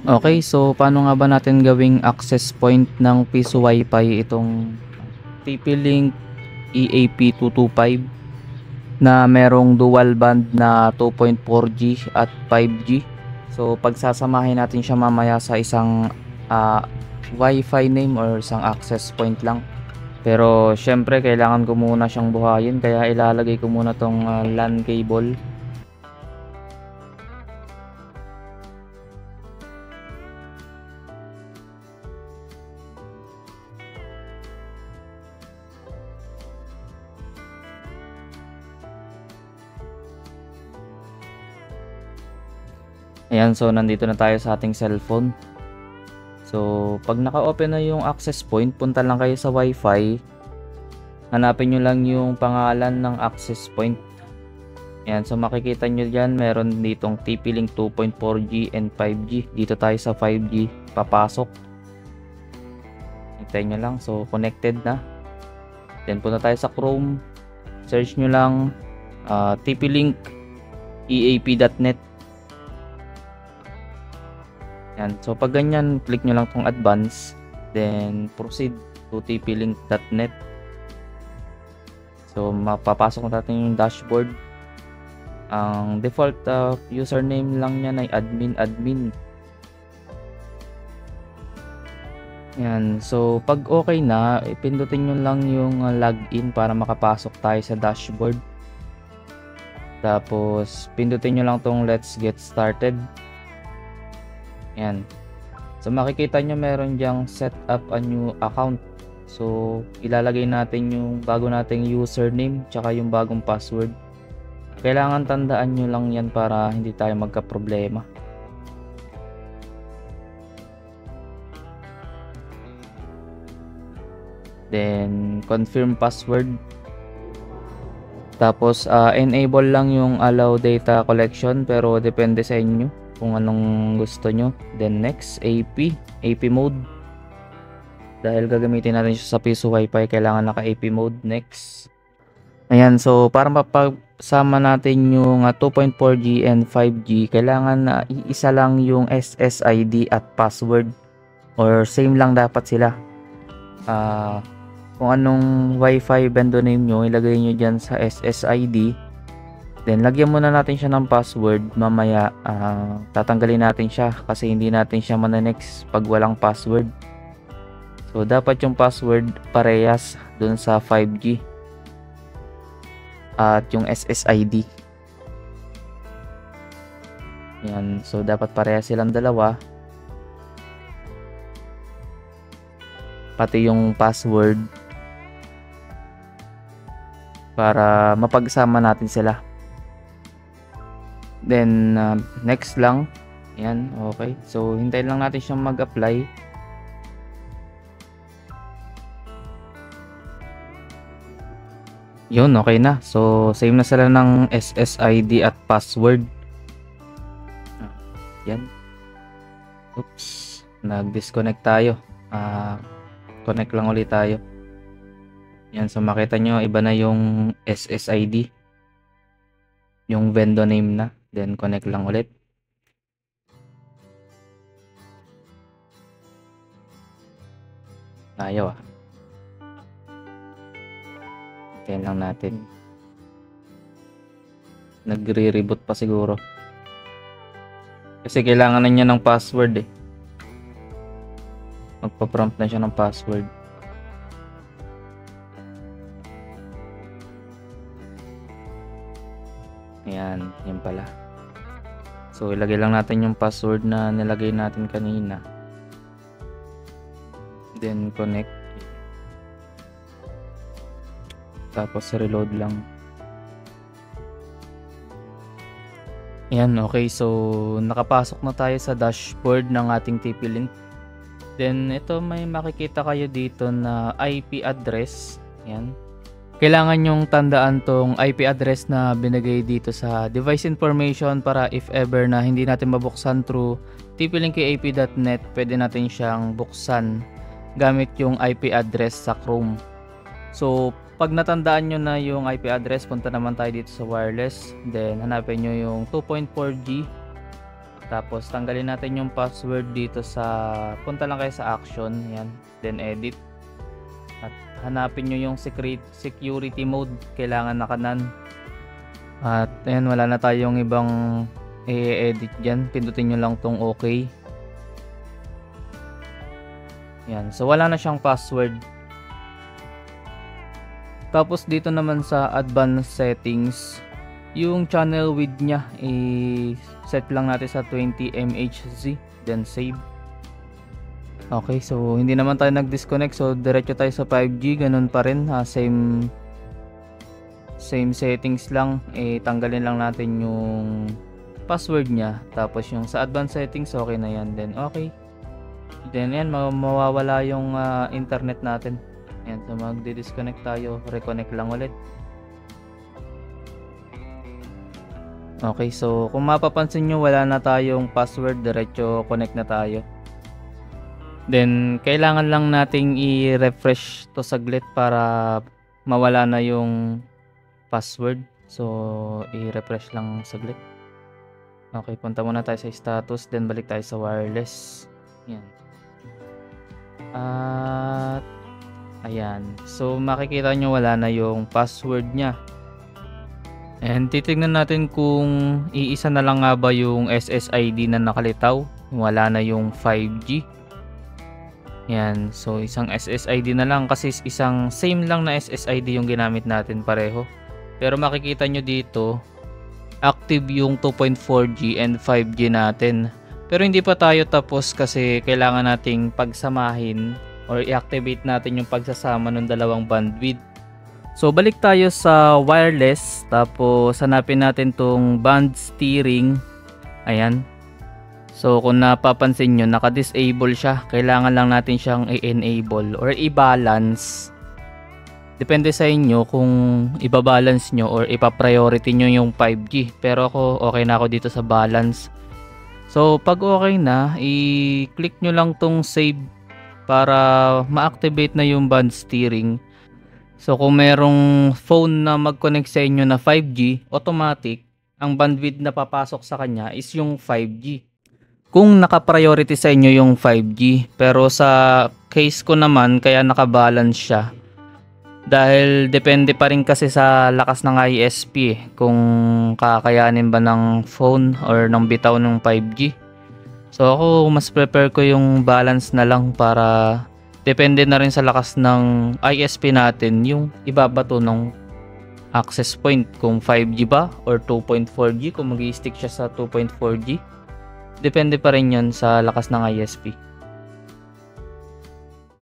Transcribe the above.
Okay, so paano nga ba natin gawing access point ng Piso Wi-Fi itong TP-Link EAP225 na merong dual band na 2.4G at 5G. So pagsasamahin natin siya mamaya sa isang Wi-Fi name or isang access point lang. Pero syempre kailangan ko muna siyang buhayin, kaya ilalagay ko muna tong LAN cable. Ayan, so nandito na tayo sa ating cellphone. So pag naka-open na yung access point, punta lang kayo sa Wi-Fi. Hanapin nyo lang yung pangalan ng access point. Ayan, so makikita nyo dyan, meron ditong TP-Link 2.4G and 5G. Dito tayo sa 5G, papasok. Hintayin nyo lang, so connected na. Then punta tayo sa Chrome. Search nyo lang TP-Link EAP.net. Yan. So pag ganyan, click nyo lang tong advance, then proceed to tplink.net. So mapapasok natin yung dashboard. Ang default username lang niyan ay admin. Yan. So pag okay na, ipindutin nyo lang yung login para makapasok tayo sa dashboard. Tapos pindutin nyo lang tong let's get started. Yan. So makikita nyo meron dyang set up a new account. So ilalagay natin yung bago nating username tsaka yung bagong password. Kailangan tandaan nyo lang yan para hindi tayo magka-problema. Then confirm password. Tapos enable lang yung allow data collection, pero depende sa inyo kung anong gusto nyo. Then next, AP mode. Dahil gagamitin natin siya sa Piso Wi-Fi, kailangan naka AP mode. Next. Ayan, so para mapasama natin yung 2.4G and 5G, kailangan na iisa lang yung SSID at password, or same lang dapat sila. Kung anong Wi-Fi vendor name nyo, ilagay nyo dyan sa SSID. Then lagyan muna natin siya ng password. Mamaya tatanggalin natin siya kasi hindi natin siya manenext pag walang password. So dapat yung password parehas dun sa 5G at yung SSID. Yan, so dapat parehas silang dalawa. Pati yung password para mapagsama natin sila. Then next lang. Yan, okay. So hintayin lang natin siyang mag-apply. Yun, okay na. So same na sila ng SSID at password. Yan. Oops, nag-disconnect tayo. Connect lang ulit tayo. Yan, so makita nyo iba na yung SSID, yung vendor name na. Then connect lang ulit. Ayaw Hintayin lang natin. Nagre-reboot pa siguro kasi kailangan na niya ng password magpa-prompt na siya ng password. Ayan, yan pala. So ilagay lang natin yung password na nilagay natin kanina. Then connect. Tapos reload lang. Ayan, okay. So nakapasok na tayo sa dashboard ng ating TP-Link. Then ito, may makikita kayo dito na IP address. Ayan. Kailangan yung tandaan tong IP address na binigay dito sa device information para if ever na hindi natin mabuksan through tplink.ap.net, pwede natin siyang buksan gamit yung IP address sa Chrome. So pag natandaan nyo na yung IP address, punta naman tayo dito sa wireless. Then hanapin nyo yung 2.4G Tapos tanggalin natin yung password dito sa, punta lang kayo sa action, yan, then edit. At hanapin nyo yung security mode, kailangan naka-none. At ayan, wala na tayong ibang i-edit dyan, pindutin nyo lang tong okay. Yan, so wala na siyang password. Tapos dito naman sa advanced settings, yung channel width nya i-set lang natin sa 20 MHz, then save. Okay, so hindi naman tayo nag-disconnect, so diretso tayo sa 5G, ganun pa rin, same settings lang. Tanggalin lang natin yung password nya, tapos yung sa advanced settings okay na yan, then okay. Then yan, mawawala yung internet natin. Yan, so magdi-disconnect tayo, reconnect lang ulit. Okay, so kung mapapansin nyo, wala na tayong password, diretso connect na tayo. Then kailangan lang nating i-refresh to saglit para mawala na yung password. So i-refresh lang saglit. Okay, punta muna tayo sa status, then balik tayo sa wireless. Yan. At ayan, so makikita nyo wala na yung password nya. And titignan natin kung iisa na lang nga ba yung SSID na nakalitaw. Wala na yung 5G. Yan, so isang SSID na lang kasi isang same lang na SSID yung ginamit natin pareho. Pero makikita nyo dito, active yung 2.4G and 5G natin. Pero hindi pa tayo tapos kasi kailangan nating pagsamahin or i-activate natin yung pagsasama ng dalawang bandwidth. So balik tayo sa wireless, tapos hanapin natin tong band steering. Ayan. So kung napapansin nyo, naka-disable siya. Kailangan lang natin siyang i-enable or i-balance. Depende sa inyo kung ibabalance nyo or ipa-priority nyo yung 5G. Pero ako, okay na ako dito sa balance. So pag okay na, i-click nyo lang tong save para ma-activate na yung band steering. So kung merong phone na mag-connect sa inyo na 5G, automatic, ang bandwidth na papasok sa kanya is yung 5G. Kung naka-priority sa inyo yung 5G, pero sa case ko naman, kaya naka-balance siya. Dahil depende pa rin kasi sa lakas ng ISP, kung kakayanin ba ng phone or ng bitaw ng 5G. So ako, mas prefer ko yung balance na lang para depende na rin sa lakas ng ISP natin yung ibabato ng access point, kung 5G ba or 2.4G, kung mag-i-stick siya sa 2.4G. Depende pa rin yan sa lakas ng ISP.